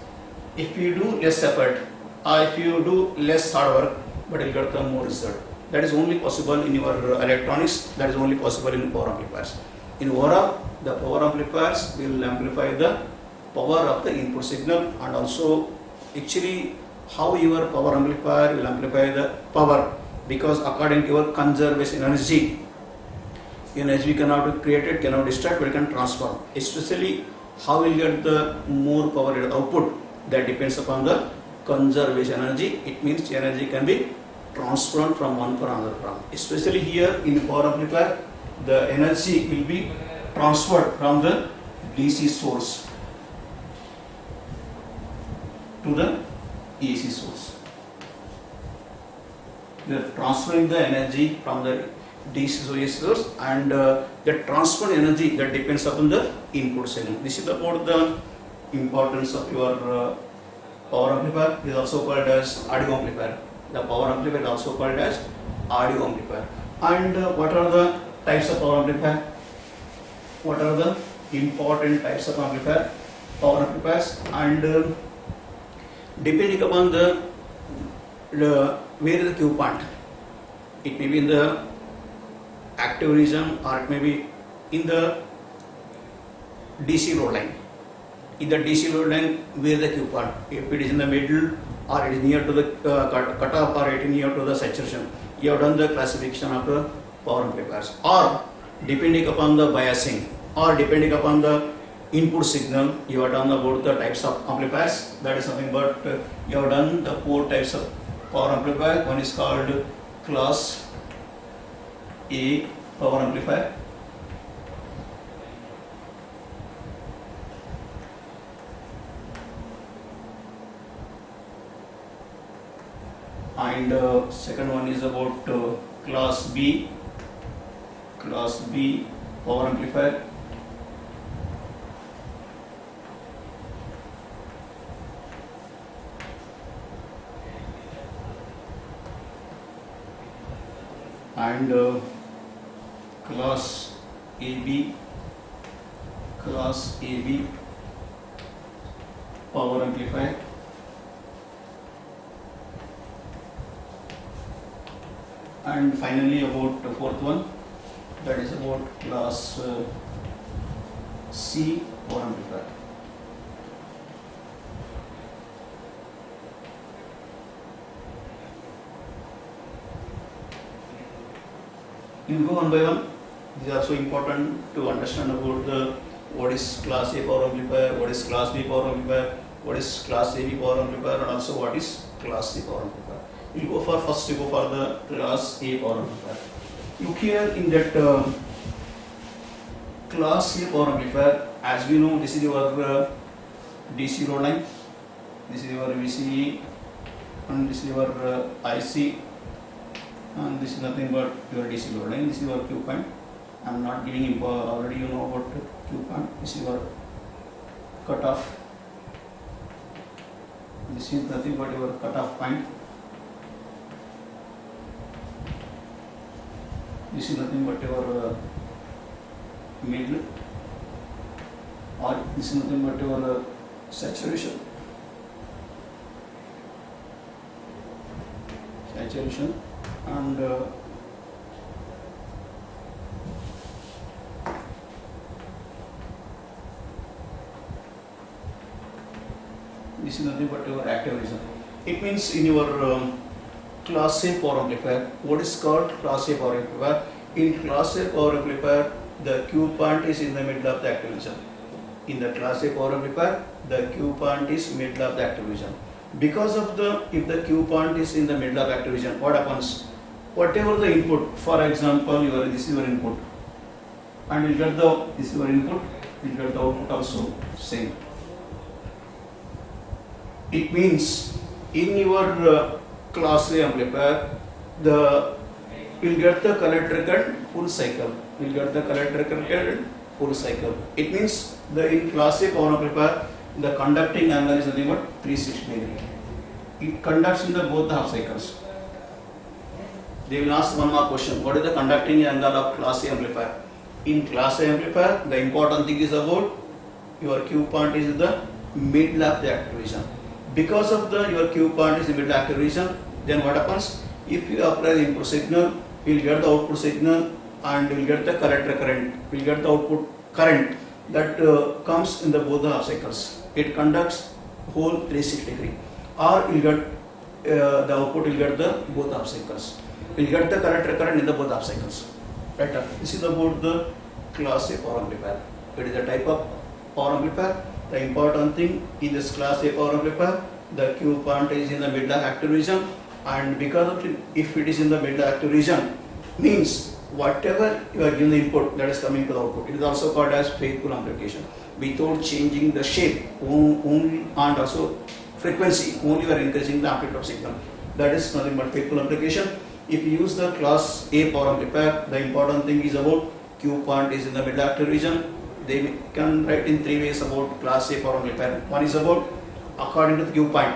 if you do less effort or if you do less hard work, but you get the more result. That is only possible in your electronics, that is only possible in power amplifiers. In overall, the power amplifiers will amplify the power of the input signal, and also actually how your power amplifier will amplify the power, because according to your conservation energy cannot be created, cannot destroy, but it can transform. Especially how will get the more power output, that depends upon the conservation energy. It means energy can be transformed from one to another from. Especially here in power amplifier, the energy will be transferred from the DC source to the AC source. We are transferring the energy from the DC to AC source, and the transfer energy, that depends upon the input signal. This is about the importance of your power amplifier. It is also called as audio amplifier. The power amplifier is also called as audio amplifier. And what are the types of power amplifier? What are the important types of amplifier? Power amplifiers, and depending upon the where is the Q point, it may be in the active region or it may be in the DC load line. In the DC load line, where is the Q point? If it is in the middle, or it is near to the cutoff, or it is near to the saturation, you have done the classification of the power amplifiers. Or depending upon the biasing, or depending upon the input signal, you have done about the types of amplifiers. That is something, but you have done the 4 types of power amplifier. One is called class A power amplifier. And second one is about class B power amplifier. And class AB power amplifier. And finally about the 4th one, that is about class C power amplifier. You go one by one. These are so important to understand about the what is class A power amplifier, what is class B power amplifier, what is class AB power amplifier, and also what is class C power amplifier. You go for first. You go for the class A power amplifier. Look here in that class A power amplifier. As we know, this is your DC load line. This is your VCE, and this is your IC. And this is nothing but your DC load line. This is your Q point. I am not giving info, already you know about Q point. This is your cutoff. This is nothing but your cutoff point. This is nothing but your middle, or this is nothing but your saturation. And This is nothing but your active region. It means in your class A power amplifier, what is called class A power amplifier? In class A power amplifier, the Q point is in the middle of the active region. In the class A power amplifier, the Q point is middle of the active region. Because of if the Q point is in the middle of active region, what happens? Whatever the input, for example, this is your input, and you get this is your input, you get the output also same. It means in your class A amplifier, you'll get the collector current full cycle. You'll get the collector current full cycle. It means in class A power amplifier, the conducting angle is nothing but 360 degree. It conducts in both the half cycles. They will ask one more question. What is the conducting angle of class A amplifier? In class A amplifier, the important thing is about your Q point is in the middle of the active region. Because of your Q point is in the middle active region, then what happens? If you apply the input signal, you will get the output signal and you will get the collector current. You will get the output current that comes in both the half cycles. It conducts whole 360 degree. Or you will get the output, you will get the both half cycles. You will get the collector current in the both half cycles. Right? This is about the class A power amplifier. It is a type of power amplifier. The important thing in this class A power amplifier, the Q point is in the middle active region, and because of it, if it is in the middle active region, means whatever you are giving the input, that is coming to the output. It is also called as faithful amplification. Without changing the shape only and also frequency, only you are increasing the amplitude of signal. That is nothing but faithful amplification. If you use the class A power amplifier, the important thing is about Q point is in the middle active region. They can write in three ways about class A power amplifier. One is about according to the Q point.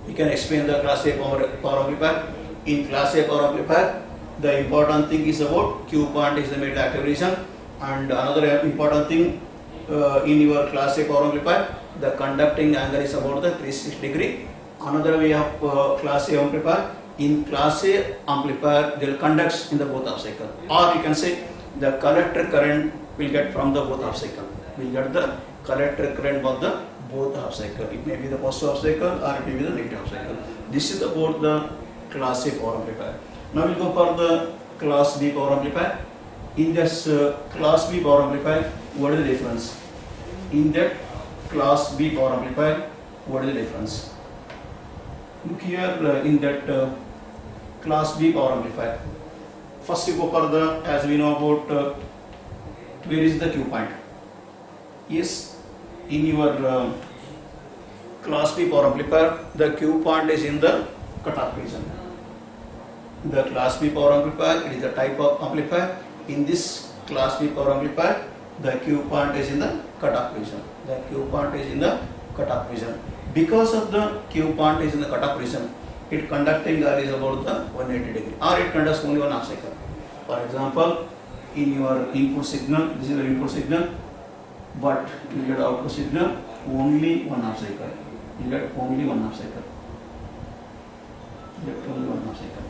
We can explain the class A power amplifier. In class A power amplifier, the important thing is about Q point is the middle active region, and another important thing in your class A power amplifier, the conducting angle is about the 360 degree. Another way of class A amplifier, in class A amplifier, they will conduct in the both half cycle, or you can say the collector current will get from the both half cycle. We will get the collector current from the both half cycle. It may be the positive half cycle or it may be the negative half cycle. This is about the class A power amplifier. Now we will go for the class B power amplifier. In this class B power amplifier, what is the difference? In that class B power amplifier, what is the difference? Look here in that class B power amplifier. First you go for the, as we know about where is the Q point? Yes, in your class B power amplifier, the Q point is in the cutoff region. The class B power amplifier, it is a type of amplifier. In this class B power amplifier, the Q point is in the cutoff region. The Q point is in the cutoff region. Because of the Q point is in the cutoff region, its conducting angle is about the 180 degree, or it conducts only one half cycle. For example, in your input signal, this is your input signal, but you get output signal only one half cycle. You get only one half cycle. You get only one half cycle.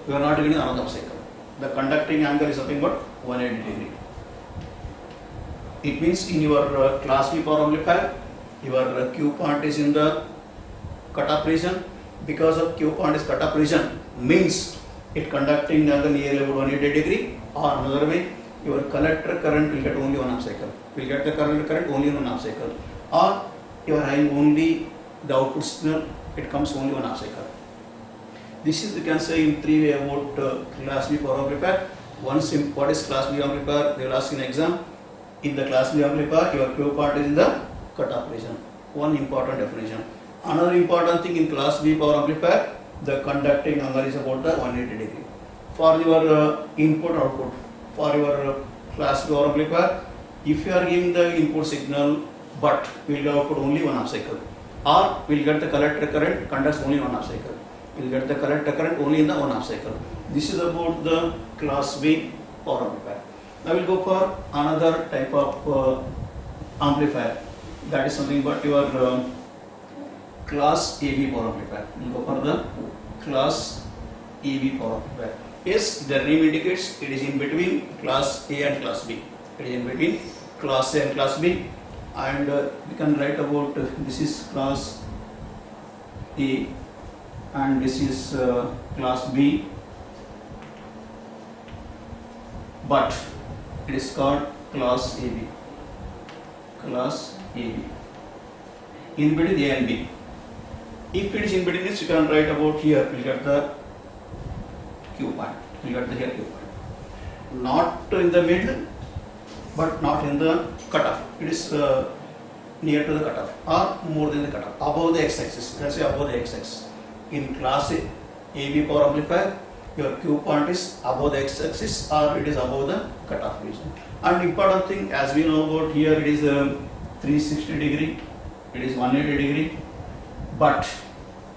You are not getting another half cycle. The conducting angle is something but 180 degree. It means in your class B power amplifier, your Q point is in the cutoff region. Because of Q point is cutoff region, means it conducting angle nearly about 180 degree, or another way, your collector current will get only one half cycle. Will get the collector current only one half cycle, or you are having only the output signal, it comes only one half cycle. This is, you can say, in three way about class B power amplifier. Once what is class B amplifier, they will ask in exam. In the class B amplifier, your Q point is in the cutoff region. One important definition. Another important thing in class B power amplifier, the conducting angle is about the 180 degree. For your input output, for your class B power amplifier, if you are giving the input signal, but we will get output only one half cycle, or we will get the collector current conducts only one half cycle. We will get the collector current only in the one half cycle. This is about the class B power amplifier. Now we will go for another type of amplifier. That is something but your class AB power amplifier. We will go for the class AB power amplifier. Yes, the name indicates it is in between class A and class B. It is in between class A and class B. and we can write about this is class A and this is class B, but it is called class AB. Class AB. In between A and B. If it is in between, you can write about here. You get the Q point. You get the here Q point. Not in the middle, but not in the cutoff. It is near to the cutoff or more than the cutoff. Above the x-axis. Let's say above the x-axis. In class A, AB power amplifier, your Q point is above the x-axis or it is above the cutoff region. And important thing, as we know about here, it is 360 degree, it is 180 degree, but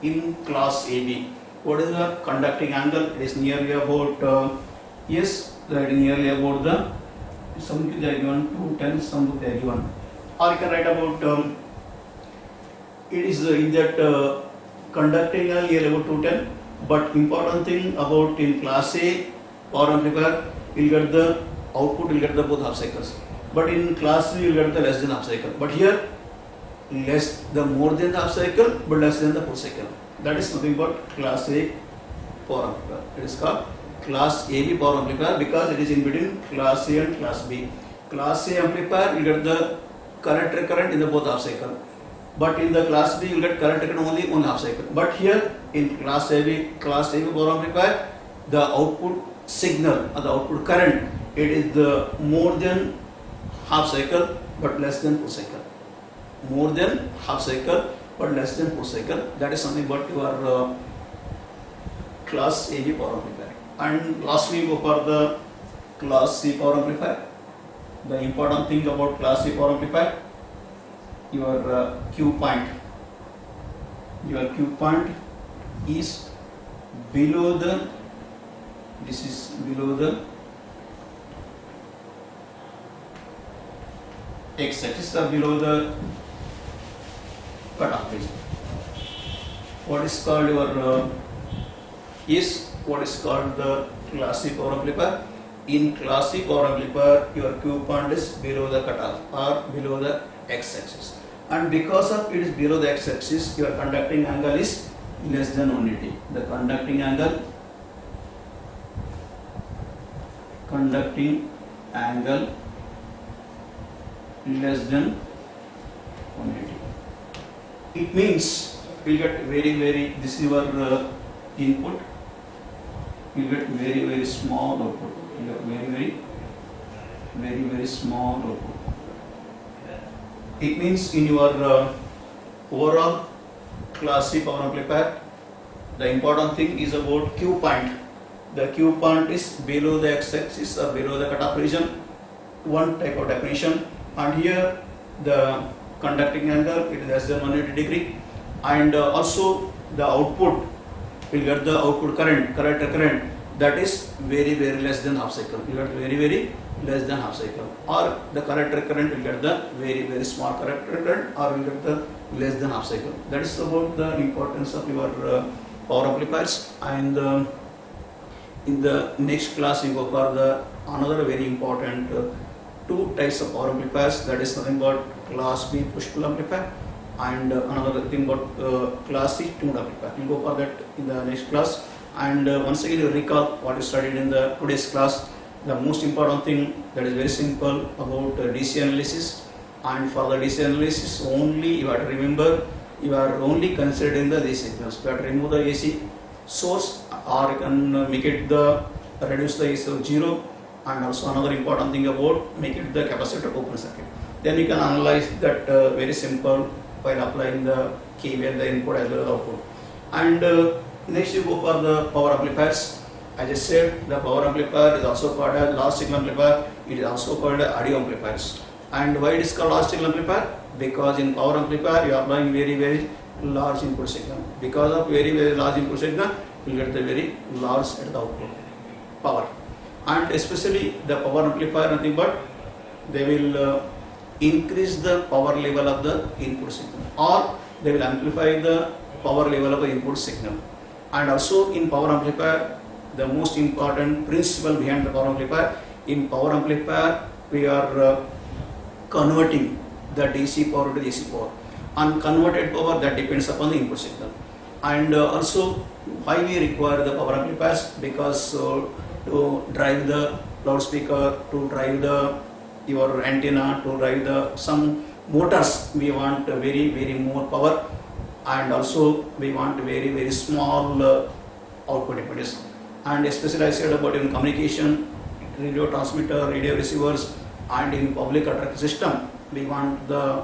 in class AB, what is the conducting angle? It is nearly about yes, that is nearly about the some they are given 210, some they are given, or you can write about it is in that conducting angle nearly about 210. But important thing about in class A power amplifier, you will get the output, will get the both half cycles. But in class B, you will get the less than half cycle. But here, more than the half cycle, but less than the full cycle. That is nothing but class A power amplifier. It is called class AB power amplifier because it is in between class A and class B. Class A amplifier, you get the current recurrent in the both half cycle. But in the class B, you will get current recurrent only one half cycle. But here in class AB power amplifier, the output signal or the output current, it is the more than half cycle but less than full cycle. More than half cycle but less than full cycle. That is something but your class AB power amplifier. And lastly, we go for the class C power amplifier. The important thing about class C power amplifier, your Q point is below the, this is below the x-axis or below the cutoff region. What is called your is what is called the class C power amplifier. In class C power amplifier, your Q point is below the cutoff or below the x-axis, and because of it is below the x-axis, your conducting angle is less than 180. The conducting angle less than 180. It means you get very this is your input, you get very small output. You get very small output. It means in your overall class C power amplifier, the important thing is about Q point. The Q point is below the x-axis or below the cutoff region, one type of definition. And here the conducting angle, it is less than 180 degree, and also the output will get the output current that is very less than half cycle. You get very less than half cycle, or the collector current will get the very small collector current, or will get the less than half cycle. That is about the importance of your power amplifiers. And in the next class we go for the another very important two types of power amplifiers. That is nothing but class B push-pull amplifier and another thing about class C tuned amplifier. We will go for that in the next class. And once again you recall what you studied in the today's class. The most important thing that is very simple about DC analysis, and for the DC analysis only you have to remember you are only considering the DC signals. You have to remove the AC source, or you can make it the reduce the AC of 0, and also another important thing about make it the capacitor open circuit. Then you can analyze that very simple while applying the KVL, the input as well as output. And next you go for the power amplifiers. As I said, the power amplifier is also called a large signal amplifier. It is also called audio amplifiers. And why it is called large signal amplifier? Because in power amplifier you are applying very large input signal. Because of very large input signal, you will get the very large at the output power. And especially the power amplifier, nothing but they will increase the power level of the input signal, or they will amplify the power level of the input signal. And also in power amplifier, the most important principle behind the power amplifier, in power amplifier we are converting the DC power to DC power. And converted power, that depends upon the input signal. And also why we require the power amplifiers, because to drive the loudspeaker, to drive your antenna, to drive some motors, we want very more power, and also we want very small output impedance. And especially I said about in communication, radio transmitter, radio receivers, and in public address system, we want the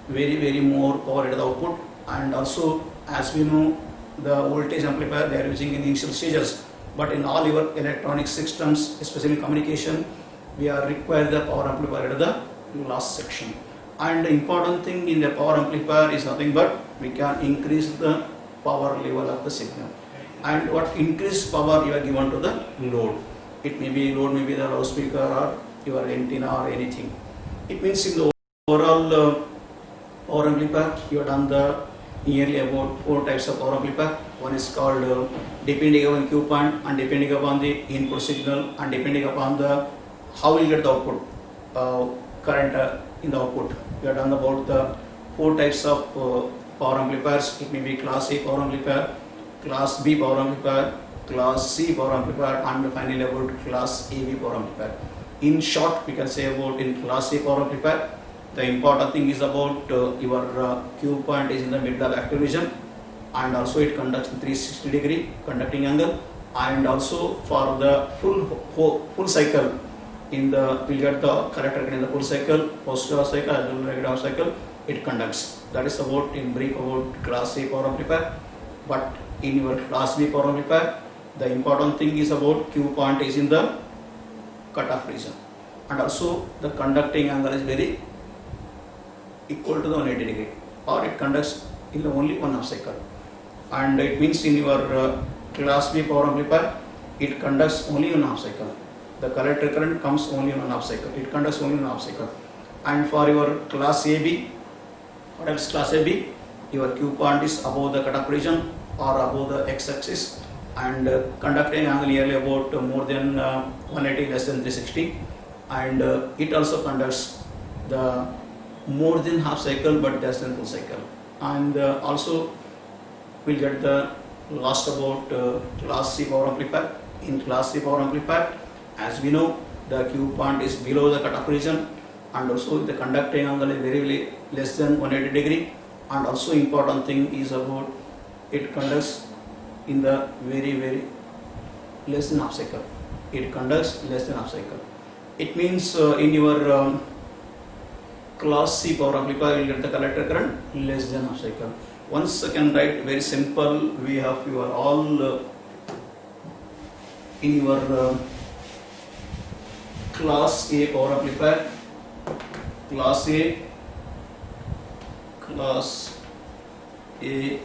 very more power at the output. And also, as we know, the voltage amplifier they are using in initial stages, but in all your electronic systems, especially communication, we are require the power amplifier at the last section. And the important thing in the power amplifier is nothing but we can increase the power level of the signal. And what increased power you are given to the load. It may be load, maybe the loudspeaker or your antenna or anything. It means in the overall power amplifier, you have done the nearly about 4 types of power amplifier. One is called depending upon Q point, and depending upon the input signal, and depending upon the how you get the output current in the output. We have done about the 4 types of power amplifiers. It may be Class A power amplifier, Class B power amplifier, Class C power amplifier, and finally about Class AB power amplifier. In short, we can say about in Class A power amplifier, the important thing is about your Q point is in the middle of active region, and also it conducts 360 degree conducting angle, and also for the full cycle in the we'll get the collector in the full cycle, positive cycle as well as negative cycle, it conducts. That is about in brief about Class A power amplifier. But in your Class B power amplifier, the important thing is about Q point is in the cutoff region, and also the conducting angle is very equal to the 180 degree, or it conducts in the only 1/2 cycle. And it means in your Class B power amplifier, it conducts only 1/2 cycle. The collector current comes only in 1/2 cycle. It conducts only 1/2 cycle. And for your Class AB, what else Class AB? Your Q point is above the cutoff region or above the x-axis, and conducting angle nearly about more than 180 less than 360, and it also conducts the more than half cycle but less than full cycle. And also we'll get the last about Class C power amplifier. In Class C power amplifier, as we know, the Q point is below the cutoff region, and also the conducting angle is very less than 180 degree, and also important thing is about it conducts in the very less than half cycle. It conducts less than half cycle. It means in your Class C power amplifier, you will get the collector current less than half cycle. Once I can write very simple, we have your all in your Class A power amplifier, Class A, Class A,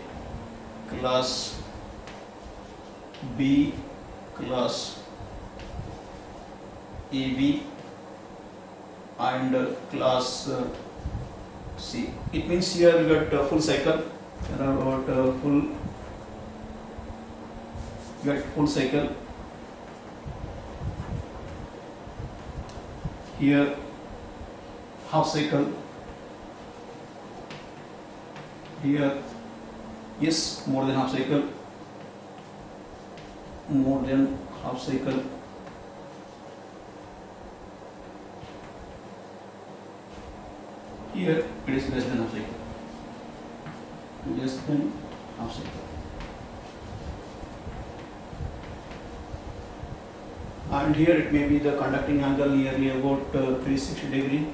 Class B, Class AB, and Class C. It means here you get full cycle. There are about full cycle. Here half cycle. Here yes, more than half cycle. More than half cycle. Here it is less than half cycle. Less than half cycle. And here it may be the conducting angle nearly about 360 degree,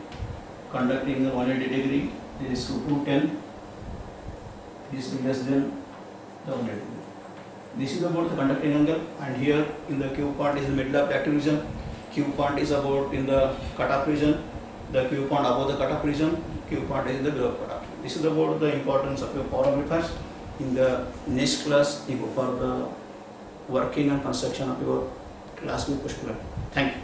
conducting angle 180 degree. This is 210. This is less than the 180 degree. This is about the conducting angle, and here in the Q point is the middle of active region. Q point is about in the cutoff region. The Q point above the cutoff region. Q point is in the below cutoff. This is about the importance of your power amplifiers. In the next class, you go for the working and construction of your Class B push pull. Thank you.